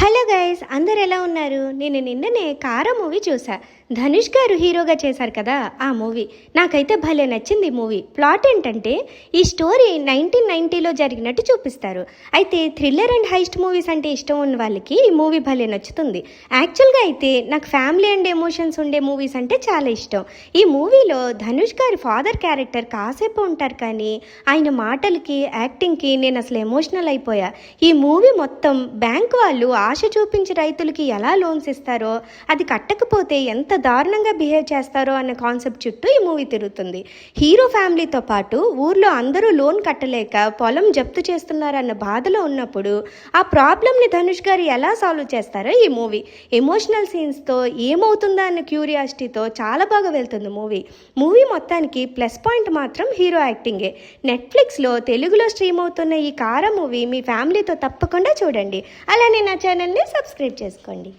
Hello guys, అందరు ఎలా ఉన్నారు? నేను నిన్ననే కారా మూవీ చూసా. ధనుష్ గారు హీరోగా చేశారు కదా ఆ మూవీ. నాకైతే భలే నచ్చింది ఈ మూవీ. ప్లాట్ ఏంటంటే, ఈ స్టోరీ 1990లో జరిగినట్టు చూపిస్తారు. అయితే థ్రిల్లర్ అండ్ హైస్ట్ మూవీస్ అంటే ఇష్టం ఉన్న వాళ్ళకి ఈ మూవీ భలే నచ్చుతుంది. యాక్చువల్గా అయితే నాకు ఫ్యామిలీ అండ్ ఎమోషన్స్ ఉండే మూవీస్ అంటే చాలా ఇష్టం. ఈ మూవీలో ధనుష్ గారి ఫాదర్ క్యారెక్టర్ కాసేపు ఉంటారు, కానీ ఆయన మాటలకి యాక్టింగ్కి నేను అసలు ఎమోషనల్ అయిపోయా. ఈ మూవీ మొత్తం బ్యాంక్ వాళ్ళు ఆశ చూపించి రైతులకి ఎలా లోన్స్ ఇస్తారో, అది కట్టకపోతే ఎంత దారుణంగా బిహేవ్ చేస్తారో అన్న కాన్సెప్ట్ చుట్టూ ఈ మూవీ తిరుగుతుంది. హీరో ఫ్యామిలీతో పాటు ఊర్లో అందరూ లోన్ కట్టలేక పొలం జప్తు చేస్తున్నారన్న బాధలో ఉన్నప్పుడు ఆ ప్రాబ్లమ్ని ధనుష్ గారు ఎలా సాల్వ్ చేస్తారో ఈ మూవీ. ఎమోషనల్ సీన్స్తో ఏమవుతుందా అన్న క్యూరియాసిటీతో చాలా బాగా వెళ్తుంది మూవీ మొత్తానికి ప్లస్ పాయింట్ మాత్రం హీరో యాక్టింగే. నెట్ఫ్లిక్స్లో తెలుగులో స్ట్రీమ్ అవుతున్న ఈ కారా మూవీ మీ ఫ్యామిలీతో తప్పకుండా చూడండి. అలానే నా ఛానల్ని సబ్స్క్రైబ్ చేసుకోండి.